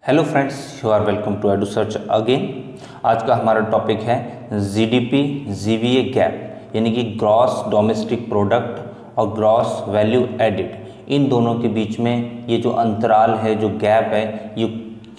Hello friends, you are welcome to Edu Search again. आज का हमारा टॉपिक है जीडीपी जीवीए गैप, यानी कि ग्रॉस डोमेस्टिक प्रोडक्ट और ग्रॉस वैल्यू एडिड, इन दोनों के बीच में ये जो अंतराल है, जो गैप है, ये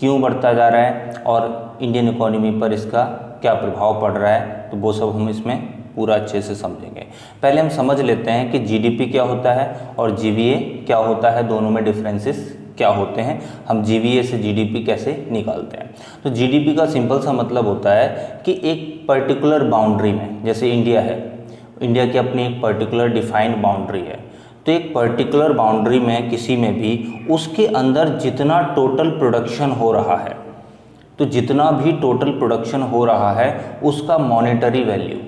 क्यों बढ़ता जा रहा है और इंडियन इकोनॉमी पर इसका क्या प्रभाव पड़ रहा है, तो वो सब हम इसमें पूरा अच्छे से समझेंगे। पहले हम समझ लेते हैं कि जीडीपी क्या होता है और जीवीए क्या होता है, दोनों में डिफरेंसेस क्या होते हैं, हम जीवीए से जीडीपी कैसे निकालते हैं। तो जीडीपी का सिंपल सा मतलब होता है कि एक पर्टिकुलर बाउंड्री में, जैसे इंडिया है, इंडिया की अपनी एक पर्टिकुलर डिफाइंड बाउंड्री है, तो एक पर्टिकुलर बाउंड्री में किसी में भी उसके अंदर जितना टोटल प्रोडक्शन हो रहा है, तो जितना भी टोटल प्रोडक्शन हो रहा है उसका मॉनेटरी वैल्यू,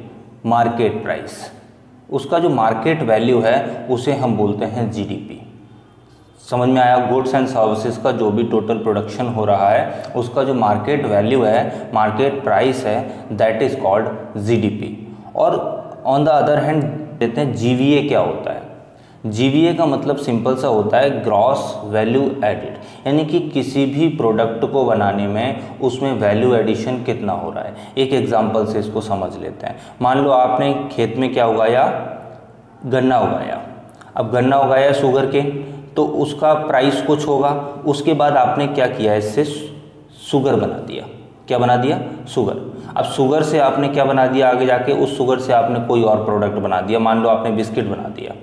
मार्केट प्राइस, उसका जो मार्केट वैल्यू है उसे हम बोलते हैं जीडीपी। समझ में आया? गुड्स एंड सर्विसेज का जो भी टोटल प्रोडक्शन हो रहा है उसका जो मार्केट वैल्यू है, मार्केट प्राइस है, दैट इज कॉल्ड जीडीपी। और ऑन द अदर हैंड देते हैं जीवीए क्या होता है। जीवीए का मतलब सिंपल सा होता है ग्रॉस वैल्यू एडिड, यानी कि किसी भी प्रोडक्ट को बनाने में उसमें वैल्यू एडिशन कितना हो रहा है। एक एग्जांपल से इसको समझ लेते हैं। मान लो आपने खेत में क्या उगाया, गन्ना उगाया। अब गन्ना उगाया शुगर के, तो उसका प्राइस कुछ होगा, उसके बाद आपने क्या किया, इससे शुगर बना दिया। क्या बना दिया? शुगर। अब शुगर से आपने क्या बना दिया, आगे जाके उस शुगर से आपने कोई और प्रोडक्ट बना दिया। मान लो आपने बिस्किट बना दिया,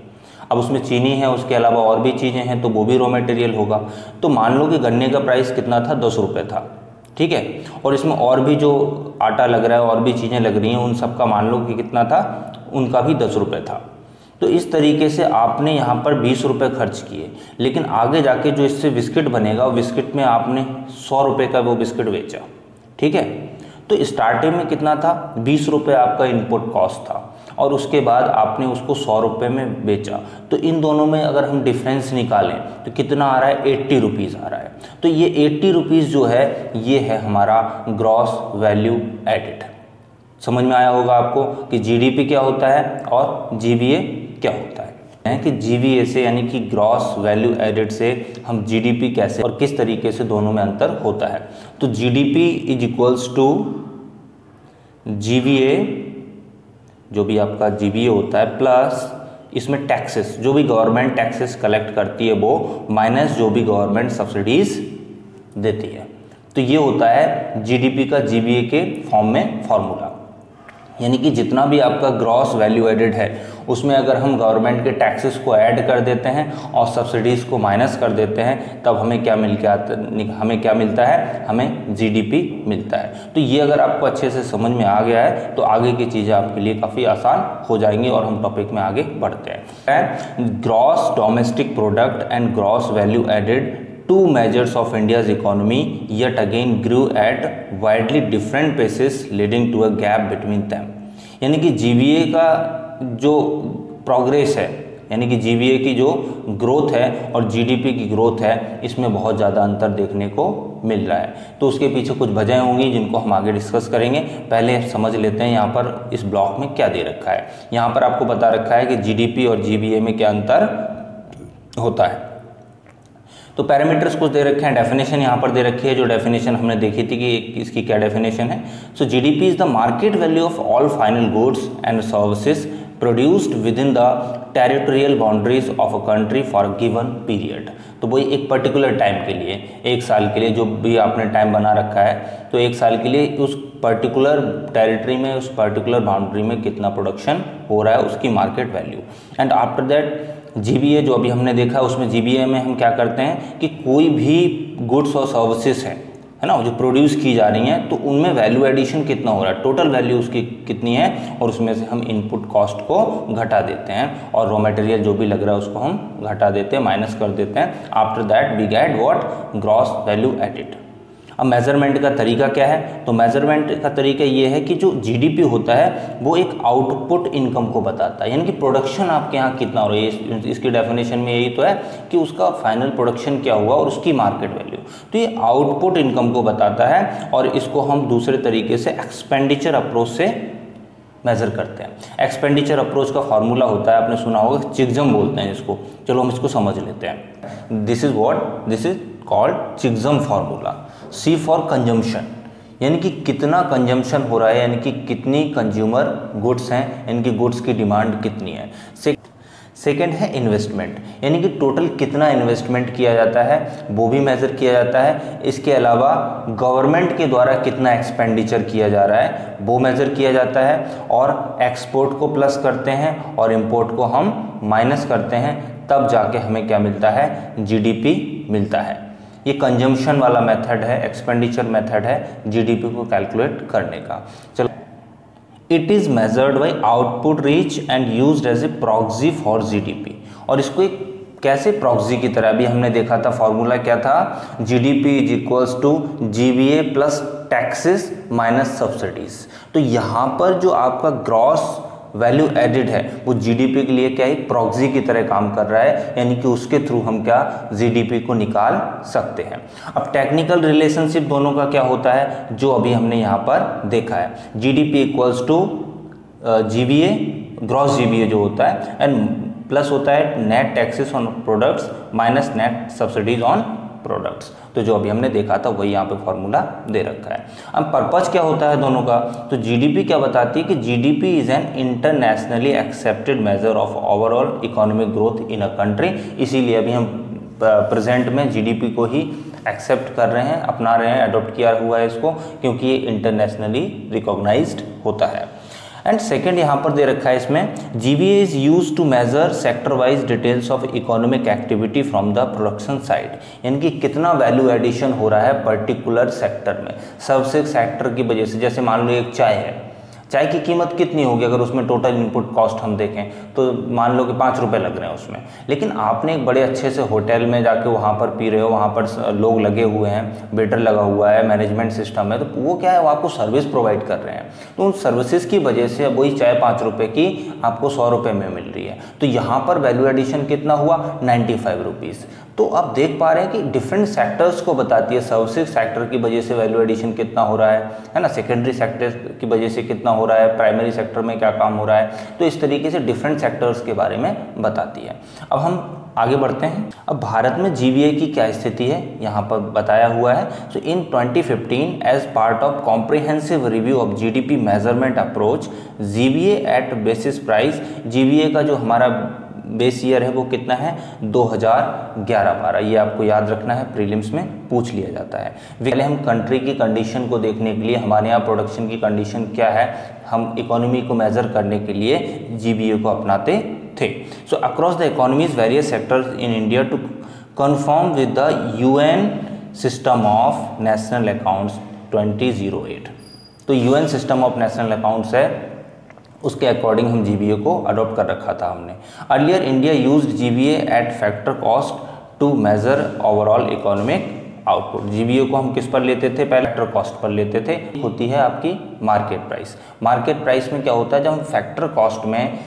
अब उसमें चीनी है, उसके अलावा और भी चीज़ें हैं, तो वो भी रॉ मटेरियल होगा। तो मान लो कि गन्ने का प्राइस कितना था, 10 रुपये था, ठीक है, और इसमें और भी जो आटा लग रहा है और भी चीज़ें लग रही हैं, उन सब का मान लो कि कितना था, उनका भी 10 रुपये था। तो इस तरीके से आपने यहाँ पर 20 रुपये खर्च किए, लेकिन आगे जाके जो इससे बिस्किट बनेगा, बिस्किट में आपने 100 रुपये का वो बिस्किट बेचा, ठीक है। तो स्टार्टिंग में कितना था, 20 रुपये आपका इनपुट कॉस्ट था, और उसके बाद आपने उसको 100 रुपये में बेचा। तो इन दोनों में अगर हम डिफरेंस निकालें तो कितना आ रहा है, 80 रुपीज़ आ रहा है। तो ये 80 रुपीज़ जो है, ये है हमारा ग्रॉस वैल्यू एडिड। समझ में आया होगा आपको कि जीडीपी क्या होता है और जीवीए क्या होता है कि जीवीए से, यानी कि ग्रॉस वैल्यू एडिड से हम जीडीपी कैसे और किस तरीके से दोनों में अंतर होता है। तो GDP is equals to GVA, जो भी आपका जीवीए होता है, प्लस इसमें टैक्सेस, जो भी गवर्नमेंट टैक्सेस कलेक्ट करती है वो, माइनस जो भी गवर्नमेंट सब्सिडीज देती है। तो ये होता है जीडीपी का जीवीए के फॉर्म में फॉर्मूला। यानी कि जितना भी आपका ग्रॉस वैल्यू एडिड है उसमें अगर हम गवर्नमेंट के टैक्सेस को ऐड कर देते हैं और सब्सिडीज़ को माइनस कर देते हैं, तब हमें क्या मिलता है, हमें जीडीपी मिलता है। तो ये अगर आपको अच्छे से समझ में आ गया है तो आगे की चीज़ें आपके लिए काफ़ी आसान हो जाएंगी और हम टॉपिक में आगे बढ़ते हैं। Gross domestic product and gross value added, two measures of India's economy yet again grew at widely different paces, leading to a gap between them। यानी कि जीवीए का जो प्रोग्रेस है, यानी कि जीवीए की जो ग्रोथ है और जीडीपी की ग्रोथ है, इसमें बहुत ज़्यादा अंतर देखने को मिल रहा है। तो उसके पीछे कुछ वजह होंगी जिनको हम आगे डिस्कस करेंगे। पहले समझ लेते हैं यहाँ पर इस ब्लॉक में क्या दे रखा है। यहाँ पर आपको बता रखा है कि जीडीपी और जीवीए में क्या अंतर होता है। तो पैरामीटर्स कुछ दे रखे हैं, डेफिनेशन यहाँ पर दे रखी है, जो डेफिनेशन हमने देखी थी कि इसकी क्या डेफिनेशन है। So GDP is the market value of all final goods and services produced within the territorial boundaries of a country for a given period. तो वही एक पर्टिकुलर टाइम के लिए, एक साल के लिए जो भी आपने टाइम बना रखा है, तो एक साल के लिए उस पर्टिकुलर टेरिटरी में, उस पर्टिकुलर बाउंड्री में कितना प्रोडक्शन हो रहा है, उसकी market value. And after that GBA जो अभी हमने देखा, उसमें जीबीए में हम क्या करते हैं कि कोई भी गुड्स और सर्विसेज है ना, जो प्रोड्यूस की जा रही हैं, तो उनमें वैल्यू एडिशन कितना हो रहा है, टोटल वैल्यू उसकी कितनी है, और उसमें से हम इनपुट कॉस्ट को घटा देते हैं और रॉ मटेरियल जो भी लग रहा है उसको हम घटा देते हैं, माइनस कर देते हैं। After that we get what, gross value added. अब मेज़रमेंट का तरीका क्या है, तो मेज़रमेंट का तरीका ये है कि जो जीडीपी होता है वो एक आउटपुट इनकम को बताता है, यानी कि प्रोडक्शन आपके यहाँ कितना हो रहा है। इसकी डेफिनेशन में यही तो है कि उसका फाइनल प्रोडक्शन क्या हुआ और उसकी मार्केट वैल्यू। तो ये आउटपुट इनकम को बताता है और इसको हम दूसरे तरीके से एक्सपेंडिचर अप्रोच से मेज़र करते हैं। एक्सपेंडिचर अप्रोच का फॉर्मूला होता है, आपने सुना होगा, चिगजम बोलते हैं इसको। चलो हम इसको समझ लेते हैं। This is what, this is called CIGXM formula. C for consumption, यानी कि कितना कंजम्पशन हो रहा है, यानी कि कितनी कंज्यूमर गुड्स हैं, इनकी गुड्स की डिमांड कितनी है। सेकेंड है इन्वेस्टमेंट, यानी कि टोटल कितना इन्वेस्टमेंट किया जाता है वो भी मेज़र किया जाता है। इसके अलावा गवर्नमेंट के द्वारा कितना एक्सपेंडिचर किया जा रहा है वो मेज़र किया जाता है। और एक्सपोर्ट को प्लस करते हैं और इंपोर्ट को हम माइनस करते हैं, तब जाके हमें क्या मिलता है, GDP मिलता है। ये कंजम्पशन वाला मेथड है, एक्सपेंडिचर मेथड है GDP को कैलकुलेट करने का। चलो, it is measured by output reach and used as a proxy for GDP। और इसको एक कैसे प्रॉक्सी की तरह, अभी हमने देखा था फॉर्मूला क्या था, GDP is equals to GVA plus taxes minus subsidies. तो यहाँ पर जो आपका ग्रॉस वैल्यू एडिड है वो GDP के लिए क्या है, प्रॉक्सी की तरह काम कर रहा है, यानी कि उसके थ्रू हम क्या GDP को निकाल सकते हैं। अब टेक्निकल रिलेशनशिप दोनों का क्या होता है, जो अभी हमने यहाँ पर देखा है, GDP equals to GVA, gross GVA जो होता है, एंड प्लस होता है net taxes on products minus net subsidies on products. तो जो अभी हमने देखा था वही यहाँ पे फॉर्मूला दे रखा है। अब पर्पज क्या होता है दोनों का, तो GDP क्या बताती है कि GDP is an internationally accepted measure of overall economic growth in a country. इसीलिए अभी हम प्रेजेंट में GDP को ही एक्सेप्ट कर रहे हैं, अपना रहे हैं, अडोप्ट किया हुआ है इसको, क्योंकि ये इंटरनेशनली रिकॉग्नाइज्ड होता है। एंड सेकेंड यहाँ पर दे रखा है इसमें, GVA is use to measure sector wise details of economic activity from the production side, यानी कि कितना वैल्यू एडिशन हो रहा है पर्टिकुलर सेक्टर में, सबसे सेक्टर की वजह से। जैसे मान लो एक चाय है, चाय की कीमत कितनी होगी, अगर उसमें टोटल इनपुट कॉस्ट हम देखें तो मान लो कि 5 रुपये लग रहे हैं उसमें, लेकिन आपने एक बड़े अच्छे से होटल में जाके वहाँ पर पी रहे हो, वहाँ पर लोग लगे हुए हैं, वेटर लगा हुआ है, मैनेजमेंट सिस्टम है, तो वो क्या है, वो आपको सर्विस प्रोवाइड कर रहे हैं। तो उन सर्विसेज की वजह से वही चाय 5 रुपये की आपको 100 रुपये में मिल रही है। तो यहाँ पर वैल्यू एडिशन कितना हुआ, 95 रुपीज़। तो आप देख पा रहे हैं कि डिफरेंट सेक्टर्स को बताती है, सर्विसेज सेक्टर की वजह से वैल्यू एडिशन कितना हो रहा है ना, सेकेंडरी सेक्टर की वजह से कितना हो रहा है, प्राइमरी सेक्टर में क्या काम हो रहा है। तो इस तरीके से डिफरेंट सेक्टर्स के बारे में बताती है। अब हम आगे बढ़ते हैं। अब भारत में GVA की क्या स्थिति है यहाँ पर बताया हुआ है। So in 2015 as part of comprehensive review of GDP measurement approach, GVA at basis price, GVA का जो हमारा बेस ईयर है वो कितना है, 2011-12। ये आपको याद रखना है, प्रीलिम्स में पूछ लिया जाता है। पहले हम कंट्री की कंडीशन को देखने के लिए, हमारे यहाँ प्रोडक्शन की कंडीशन क्या है, हम इकोनॉमी को मेजर करने के लिए GVA को अपनाते थे। So across the economies various sectors in India to confirm with the UN system of national accounts 2008। तो UN system of national accounts है, उसके अकॉर्डिंग हम GVA को अडॉप्ट कर रखा था हमने। Earlier India used GVA at factor cost to measure overall economic output. GVA को हम किस पर लेते थे, पहले फैक्टर कॉस्ट पर लेते थे। होती है आपकी मार्केट प्राइस। मार्केट प्राइस में क्या होता है, जब हम फैक्टर कॉस्ट में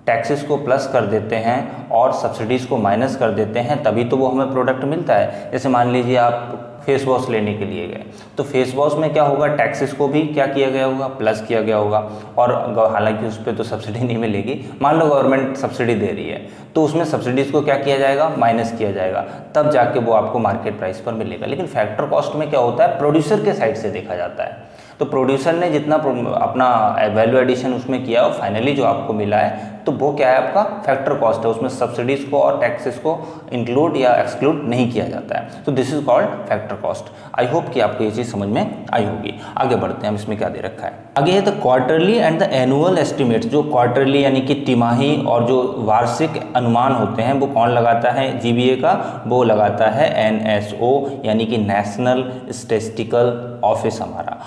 टैक्सेस को प्लस कर देते हैं और सब्सिडीज़ को माइनस कर देते हैं, तभी तो वो हमें प्रोडक्ट मिलता है। जैसे मान लीजिए आप फेस वॉश लेने के लिए गए, तो फेस वॉश में क्या होगा, टैक्सेस को भी क्या किया गया होगा, प्लस किया गया होगा। और हालांकि उस पर तो सब्सिडी नहीं मिलेगी, मान लो गवर्नमेंट सब्सिडी दे रही है, तो उसमें सब्सिडीज़ को क्या किया जाएगा, माइनस किया जाएगा, तब जाके वो आपको मार्केट प्राइस पर मिलेगा। लेकिन फैक्टर कॉस्ट में क्या होता है, प्रोड्यूसर के साइड से देखा जाता है। तो प्रोड्यूसर ने जितना अपना वैल्यू एडिशन उसमें किया और फाइनली जो आपको मिला है, तो वो क्या है, आपका फैक्टर कॉस्ट है। उसमें सब्सिडीज़ को और टैक्सेस को इंक्लूड या एक्सक्लूड नहीं किया जाता है। तो this is called factor cost. I hope कि आपको ये चीज़ समझ में आई होगी। आगे बढ़ते हैं, हम इसमें क्या दे रखा है। आगे है the quarterly and the annual estimates. जो क्वार्टरली यानी कि तिमाही और जो वार्षिक अनुमान होते हैं वो कौन लगाता है, GVA का वो लगाता है NSO यानी कि नेशनल स्टैटिस्टिकल ऑफिस हमारा।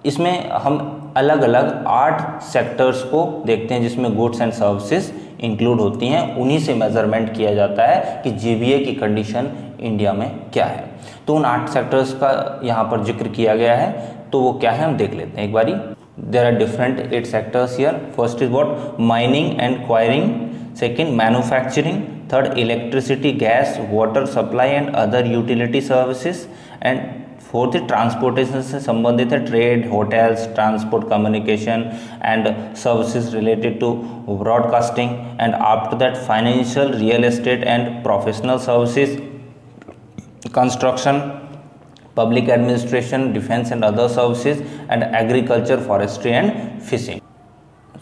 इसमें हम अलग अलग 8 सेक्टर्स को देखते हैं जिसमें गुड्स एंड सर्विसेज इंक्लूड होती हैं। उन्हीं से मेजरमेंट किया जाता है कि GVA की कंडीशन इंडिया में क्या है। तो उन 8 सेक्टर्स का यहाँ पर जिक्र किया गया है, तो वो क्या है हम देख लेते हैं एक बारी। There are different 8 sectors here. First is what, mining and quarrying. Second, manufacturing. Third, electricity, gas, water supply and other utility services. And fourth, transportation से संबंधित है, trade, hotels, transport, communication and services related to broadcasting. And after that financial, real estate and professional services, construction, public administration, defense and other services, and agriculture, forestry and fishing.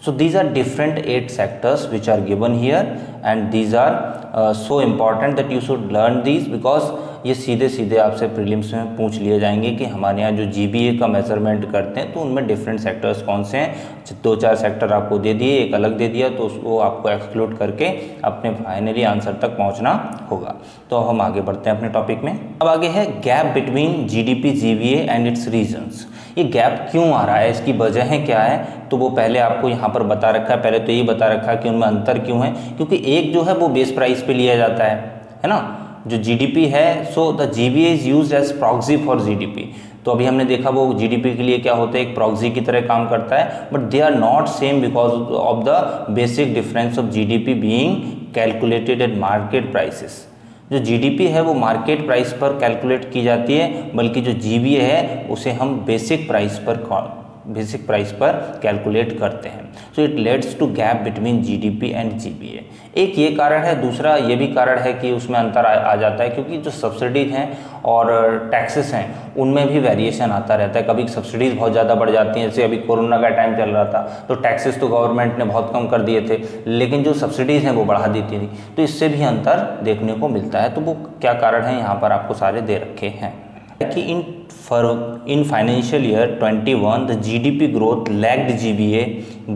So these are different 8 sectors which are given here, and these are so important that you should learn these, because ये सीधे सीधे आपसे prelims में पूछ लिए जाएंगे कि हमारे यहाँ जो GBA का मेजरमेंट करते हैं तो उनमें डिफरेंट सेक्टर्स कौन से हैं। 2-4 सेक्टर आपको दे दिए, एक अलग दे दिया, तो उसको आपको एक्सक्लूड करके अपने फाइनली आंसर तक पहुँचना होगा। तो हम आगे बढ़ते हैं अपने टॉपिक में। अब आगे है gap between GDP GBA and its reasons. ये गैप क्यों आ रहा है, इसकी वजहें क्या है, तो वो पहले आपको यहाँ पर बता रखा है। पहले तो ये बता रखा है कि उनमें अंतर क्यों है, क्योंकि एक जो है वो बेस प्राइस पे लिया जाता है ना, जो GDP है। So the GBA is used as proxy for GDP। तो अभी हमने देखा वो GDP के लिए क्या होता है, एक प्रॉक्सी की तरह काम करता है, but they are not same because of the basic difference of GDP being calculated at market prices. जो GDP है वो मार्केट प्राइस पर कैलकुलेट की जाती है, बल्कि जो GBA है उसे हम बेसिक प्राइस पर कैलकुलेट करते हैं। So it leads to gap between GDP and GBA। एक ये कारण है, दूसरा ये भी कारण है कि उसमें अंतर आ जाता है, क्योंकि जो सब्सिडीज हैं और टैक्सेस हैं उनमें भी वेरिएशन आता रहता है। कभी सब्सिडीज़ बहुत ज़्यादा बढ़ जाती हैं, जैसे अभी कोरोना का टाइम चल रहा था तो टैक्सेस तो गवर्नमेंट ने बहुत कम कर दिए थे, लेकिन जो सब्सिडीज़ हैं वो बढ़ा दी थी। तो इससे भी अंतर देखने को मिलता है। तो वो क्या कारण है यहाँ पर आपको सारे दे रखे हैं कि in financial year 21 the GDP growth lagged GBA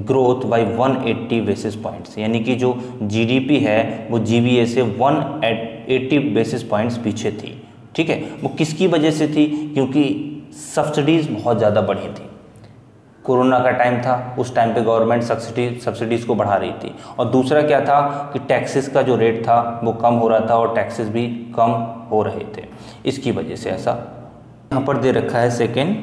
growth by 180 basis points, यानी कि जो GDP है वो GBA से 180 बेसिस पॉइंट्स पीछे थी। ठीक है, वो किसकी वजह से थी, क्योंकि सब्सिडीज़ बहुत ज़्यादा बढ़ी थी। कोरोना का टाइम था, उस टाइम पे गवर्नमेंट सब्सिडीज़ को बढ़ा रही थी। और दूसरा क्या था कि टैक्सेस का जो रेट था वो कम हो रहा था और टैक्सेस भी कम हो रहे थे, इसकी वजह से ऐसा यहाँ पर दे रखा है। Second,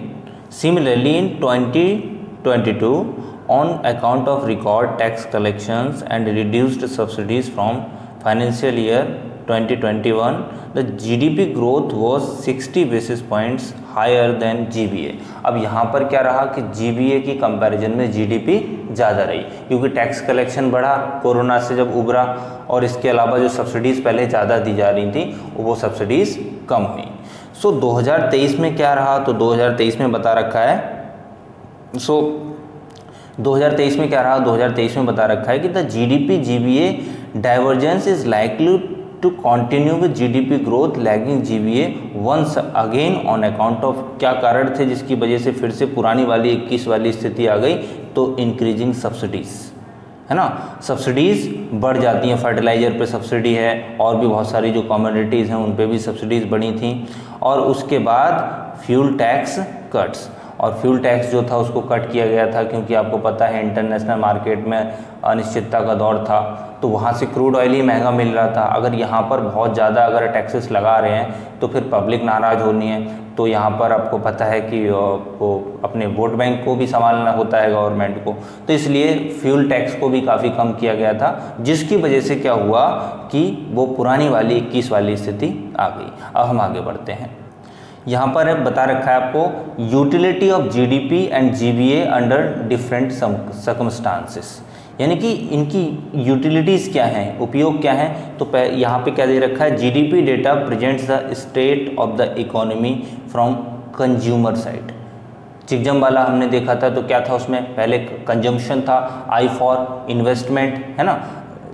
similarly in 2022 on account of record tax collections and reduced subsidies from financial year 2021 the GDP growth was 60 basis points higher than GBA। अब यहाँ पर क्या रहा कि GBA की कंपैरिजन में GDP ज़्यादा रही, क्योंकि टैक्स कलेक्शन बढ़ा कोरोना से जब उभरा, और इसके अलावा जो सब्सिडीज़ पहले ज़्यादा दी जा रही थी वो सब्सिडीज़ कम हुई। सो 2023 में क्या रहा, तो 2023 में बता रखा है। 2023 में क्या रहा, 2023 में बता रखा है कि the GDP GBA divergence is likely to continue with GDP growth lagging GBA once again on account of, क्या कारण थे जिसकी वजह से फिर से पुरानी वाली 21 वाली स्थिति आ गई, तो इंक्रीजिंग सब्सिडीज़, है ना। सब्सिडीज़ बढ़ जाती हैं, फर्टिलाइज़र पे सब्सिडी है, और भी बहुत सारी जो कमोडिटीज़ हैं उन पे भी सब्सिडीज़ बढ़ी थी। और उसके बाद फ्यूल टैक्स कट्स, और फ्यूल टैक्स जो था उसको कट किया गया था, क्योंकि आपको पता है इंटरनेशनल मार्केट में अनिश्चितता का दौर था, तो वहाँ से क्रूड ऑयल ही महंगा मिल रहा था। अगर यहाँ पर बहुत ज़्यादा अगर टैक्सेस लगा रहे हैं तो फिर पब्लिक नाराज़ होनी है, तो यहाँ पर आपको पता है कि वो अपने वोट बैंक को भी संभालना होता है गवर्नमेंट को, तो इसलिए फ्यूल टैक्स को भी काफ़ी कम किया गया था, जिसकी वजह से क्या हुआ कि वो पुरानी वाली 21 वाली स्थिति आ गई। अब हम आगे बढ़ते हैं। यहाँ पर बता रखा है आपको utility of GDP and GBA under different circumstances, यानी कि इनकी यूटिलिटीज़ क्या हैं, उपयोग क्या हैं। तो यहाँ पे क्या दे रखा है, GDP data presents the state of the economy from consumer side. CIGXM वाला हमने देखा था, तो क्या था उसमें, पहले कंजम्पशन था, I फॉर इन्वेस्टमेंट, है ना,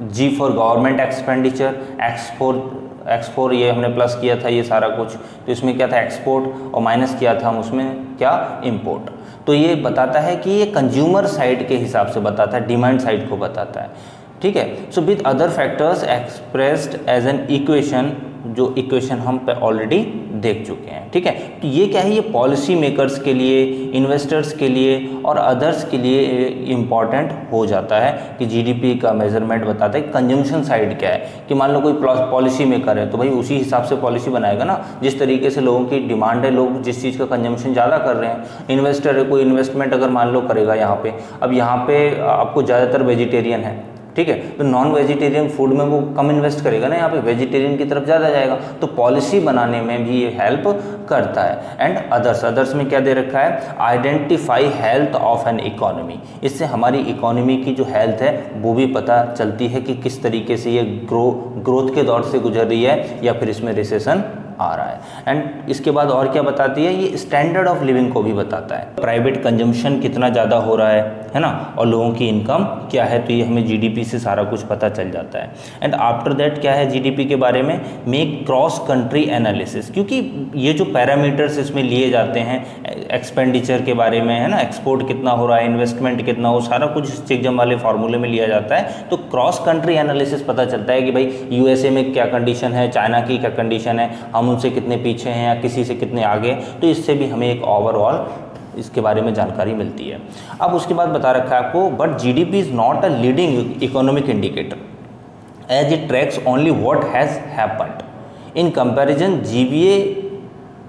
G for government expenditure, export ये हमने प्लस किया था ये सारा कुछ, तो इसमें क्या था एक्सपोर्ट, और माइनस किया था हम उसमें क्या, इंपोर्ट। तो ये बताता है कि ये कंज्यूमर साइड के हिसाब से बताता है, डिमांड साइड को बताता है। ठीक है, so with other factors expressed as an equation, जो इक्वेशन हम ऑलरेडी देख चुके हैं। ठीक है, तो ये क्या है, ये पॉलिसी मेकर्स के लिए, इन्वेस्टर्स के लिए और अदर्स के लिए इम्पॉर्टेंट हो जाता है कि GDP का मेजरमेंट बताता है कंजम्पशन साइड क्या है, कि मान लो कोई पॉलिसी मेकर है तो भाई उसी हिसाब से पॉलिसी बनाएगा ना, जिस तरीके से लोगों की डिमांड है, लोग जिस चीज़ का कंजम्पशन ज़्यादा कर रहे हैं। इन्वेस्टर है, कोई इन्वेस्टमेंट अगर मान लो करेगा यहाँ पे, अब यहाँ पे आपको ज़्यादातर वेजिटेरियन है, ठीक है, तो नॉन वेजिटेरियन फूड में वो कम इन्वेस्ट करेगा ना, यहाँ पे वेजिटेरियन की तरफ ज़्यादा जाएगा, तो पॉलिसी बनाने में भी ये हेल्प करता है। एंड अदर्स में क्या दे रखा है, identify health of an economy, इससे हमारी इकोनॉमी की जो हेल्थ है वो भी पता चलती है कि किस तरीके से ये ग्रोथ के दौर से गुजर रही है या फिर इसमें रिसेशन आ रहा है। एंड इसके बाद और क्या बताती है, ये स्टैंडर्ड ऑफ लिविंग को भी बताता है, प्राइवेट कंजम्पशन कितना ज़्यादा हो रहा है ना, और लोगों की इनकम क्या है, तो ये हमें जीडीपी से सारा कुछ पता चल जाता है। एंड आफ्टर दैट क्या है जीडीपी के बारे में, मेक क्रॉस कंट्री एनालिसिस, क्योंकि ये जो पैरामीटर्स इसमें लिए जाते हैं एक्सपेंडिचर के बारे में, है ना, एक्सपोर्ट कितना हो रहा है, इन्वेस्टमेंट कितना हो, सारा कुछ इस एग्जाम वाले फार्मूले में लिया जाता है। तो क्रॉस कंट्री एनालिसिस पता चलता है कि भाई यूएसए में क्या कंडीशन है, चाइना की क्या कंडीशन है, हम उनसे कितने पीछे हैं या किसी से कितने आगे, तो इससे भी हमें एक ओवरऑल इसके बारे में जानकारी मिलती है। अब उसके बाद बता रखा है आपको, but GDP is not a leading economic indicator as it tracks only what has happened. In comparison GBA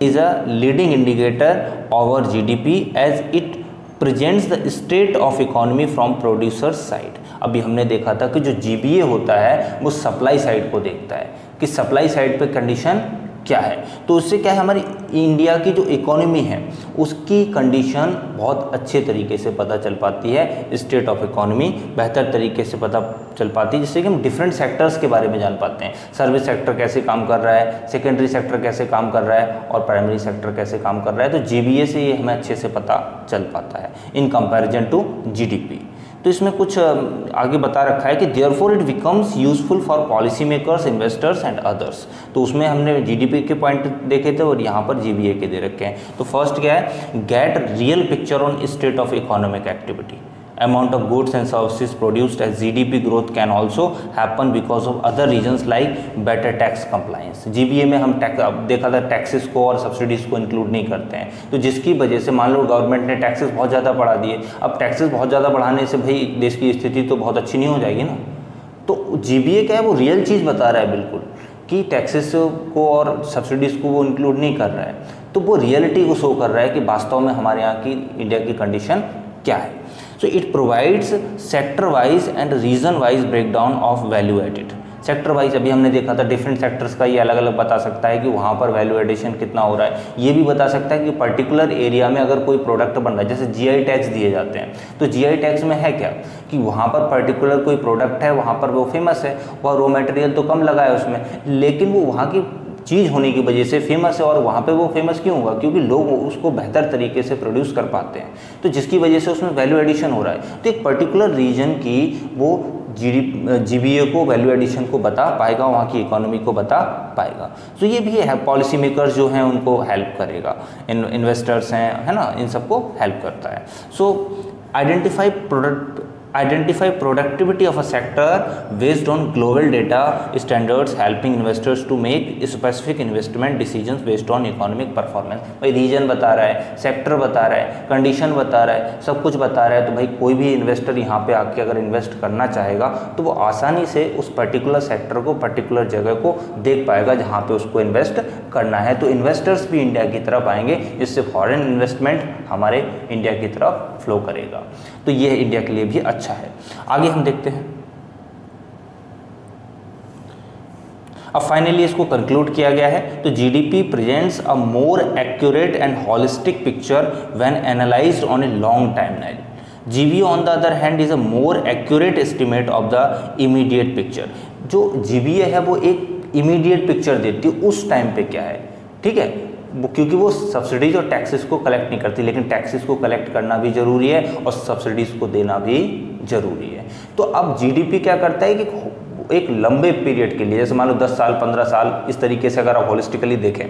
is a leading indicator over GDP as it presents the state of economy from producer side. अभी हमने देखा था कि जो GBA होता है वो supply side को देखता है कि सप्लाई साइड पे कंडीशन क्या है, तो उससे क्या है, हमारी इंडिया की जो इकोनॉमी है उसकी कंडीशन बहुत अच्छे तरीके से पता चल पाती है, स्टेट ऑफ इकोनॉमी बेहतर तरीके से पता चल पाती है, जिससे कि हम डिफरेंट सेक्टर्स के बारे में जान पाते हैं, सर्विस सेक्टर कैसे काम कर रहा है, सेकेंडरी सेक्टर कैसे काम कर रहा है और प्राइमरी सेक्टर कैसे काम कर रहा है। तो जीबीए से ये हमें अच्छे से पता चल पाता है इन कंपैरिजन टू जीडीपी। तो इसमें कुछ आगे बता रखा है कि therefore it becomes useful for policy makers, investors and others. तो उसमें हमने जीडीपी के पॉइंट देखे थे और यहाँ पर जीबीए के दे रखे हैं। तो फर्स्ट क्या है, get real picture on state of economic activity, amount of goods and services produced as GDP growth can also happen because of other reasons like better tax compliance। GBA में हम देखा था टैक्सेस को और subsidies को include नहीं करते हैं, तो जिसकी वजह से मान लो गवर्नमेंट ने टैक्सेस बहुत ज़्यादा बढ़ा दिए, अब टैक्सेस बहुत ज़्यादा बढ़ाने से भाई देश की स्थिति तो बहुत अच्छी नहीं हो जाएगी ना। तो जीबीए क्या है, वो रियल चीज़ बता रहा है बिल्कुल कि टैक्सेस को और सब्सिडीज़ को वो इंक्लूड नहीं कर रहा है, तो वो रियलिटी को शो कर रहा है कि वास्तव में हमारे यहाँ की इंडिया की कंडीशन क्या है। So it provides sector wise and region wise breakdown of value added। Sector wise अभी हमने देखा था डिफरेंट सेक्टर्स का ये अलग अलग बता सकता है कि वहाँ पर वैल्यू एडिशन कितना हो रहा है। ये भी बता सकता है कि पर्टिकुलर एरिया में अगर कोई प्रोडक्ट बन रहा है, जैसे जीआई टैक्स दिए जाते हैं, तो जीआई टैक्स में है क्या कि वहाँ पर पर्टिकुलर कोई प्रोडक्ट है, वहाँ पर वो फेमस है, वह रॉ मटेरियल तो कम लगा है उसमें, लेकिन वो वहाँ की चीज़ होने की वजह से फेमस है। और वहाँ पे वो फेमस क्यों होगा, क्योंकि लोग उसको बेहतर तरीके से प्रोड्यूस कर पाते हैं, तो जिसकी वजह से उसमें वैल्यू एडिशन हो रहा है। तो एक पर्टिकुलर रीजन की वो जीबीए को वैल्यू एडिशन को बता पाएगा, वहाँ की इकोनॉमी को बता पाएगा। तो ये भी है, पॉलिसी मेकर्स जो हैं उनको हेल्प करेगा, इन्वेस्टर्स हैं, है ना, इन सबको हेल्प करता है। सो identify productivity of a sector based on global data standards, helping investors to make specific investment decisions based on economic performance। भाई रीजन बता रहा है, सेक्टर बता रहा है, कंडीशन बता रहा है, सब कुछ बता रहा है, तो भाई कोई भी इन्वेस्टर यहाँ पे आके अगर इन्वेस्ट करना चाहेगा तो वो आसानी से उस पर्टिकुलर सेक्टर को, पर्टिकुलर जगह को देख पाएगा जहाँ पे उसको इन्वेस्ट करना है। तो इन्वेस्टर्स भी इंडिया की तरफ आएंगे, जिससे फॉरेन इन्वेस्टमेंट हमारे इंडिया की तरफ फ्लो करेगा। तो ये इंडिया के लिए भी अच्छा है। आगे हम देखते हैं। अब फाइनली इसको कंक्लूड किया गया है। तो GDP presents a more accurate and holistic picture when analysed on a long timeline. GBA on the other hand is a more accurate estimate of the immediate picture. जो जीबीए है वो एक immediate picture देती है उस time पे क्या है, ठीक है, क्योंकि वो सब्सिडीज और टैक्सेस को कलेक्ट नहीं करती, लेकिन टैक्सेस को कलेक्ट करना भी जरूरी है और सब्सिडीज को देना भी जरूरी है। तो अब जीडीपी क्या करता है कि एक लंबे पीरियड के लिए, जैसे मान लो 10 साल 15 साल, इस तरीके से अगर आप होलिस्टिकली देखें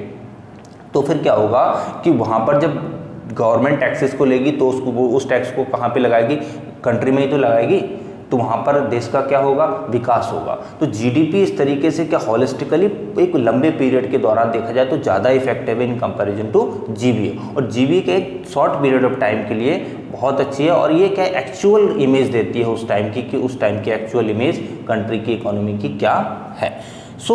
तो फिर क्या होगा कि वहाँ पर जब गवर्नमेंट टैक्सेस को लेगी तो उसको वो उस टैक्स को कहाँ पे लगाएगी, कंट्री में ही तो लगाएगी, तो वहाँ पर देश का क्या होगा, विकास होगा। तो जीडीपी इस तरीके से क्या होलिस्टिकली एक लंबे पीरियड के दौरान देखा जाए तो ज़्यादा इफेक्टिव है इन कंपैरिजन टू जीबीए। और जीबीए के एक शॉर्ट पीरियड ऑफ टाइम के लिए बहुत अच्छी है, और ये क्या एक्चुअल इमेज देती है उस टाइम की, कि उस टाइम की एक्चुअल इमेज कंट्री की इकोनॉमी की क्या है। So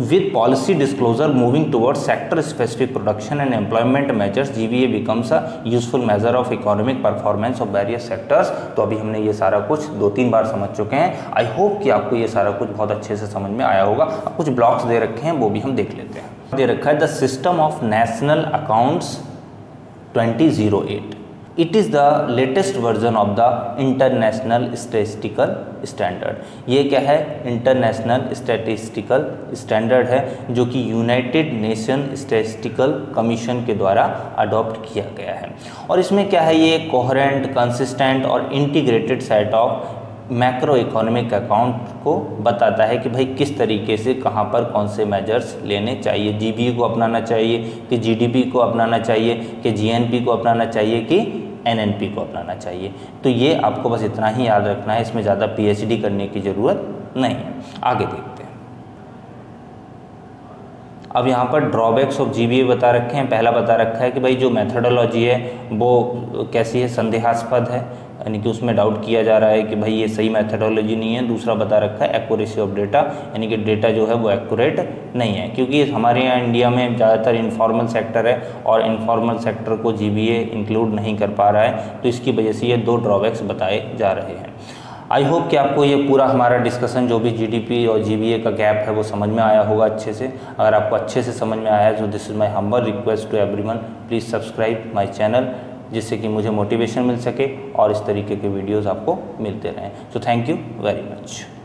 with policy disclosure moving towards sector specific production and employment measures, GVA becomes a useful measure of economic performance of various sectors। तो अभी हमने ये सारा कुछ 2-3 बार समझ चुके हैं। आई होप कि आपको ये सारा कुछ बहुत अच्छे से समझ में आया होगा। अब कुछ ब्लॉक्स दे रखे हैं वो भी हम देख लेते हैं। दे रखा है the system of national accounts 2008। It is the latest version of the international statistical standard. ये क्या है? इंटरनेशनल स्टैटिस्टिकल स्टैंडर्ड है जो कि यूनाइटेड नेशन स्टैटिस्टिकल कमीशन के द्वारा अडॉप्ट किया गया है। और इसमें क्या है? ये कोहेरेंट, कंसिस्टेंट और integrated set of macro economic account को बताता है कि भाई किस तरीके से कहाँ पर कौन से मेजर्स लेने चाहिए। जीबीए को अपनाना चाहिए कि जीडीपी को अपनाना चाहिए कि जीएनपी को अपनाना चाहिए कि एनएनपी को अपनाना चाहिए। तो ये आपको बस इतना ही याद रखना है, इसमें ज़्यादा पीएचडी करने की ज़रूरत नहीं है। आगे देखते हैं। अब यहाँ पर ड्रॉबैक्स ऑफ जीबीए बता रखे हैं। पहला बता रखा है कि भाई जो मेथडोलॉजी है वो कैसी है? संदेहास्पद है, यानी कि उसमें डाउट किया जा रहा है कि भाई ये सही मेथडोलॉजी नहीं है। दूसरा बता रखा है एक्यूरेसी ऑफ डेटा, यानी कि डेटा जो है वो एक्यूरेट नहीं है, क्योंकि हमारे यहाँ इंडिया में ज़्यादातर इनफॉर्मल सेक्टर है और इनफॉर्मल सेक्टर को जीबीए इंक्लूड नहीं कर पा रहा है, तो इसकी वजह से ये दो ड्रॉबैक्स बताए जा रहे हैं। आई होप कि आपको ये पूरा हमारा डिस्कशन जो भी जीडीपी और जीबीए का गैप है वो समझ में आया होगा अच्छे से। अगर आपको अच्छे से समझ में आया है तो this is my humble request to everyone, please subscribe my channel, जिससे कि मुझे मोटिवेशन मिल सके और इस तरीके के वीडियोस आपको मिलते रहें। So thank you very much.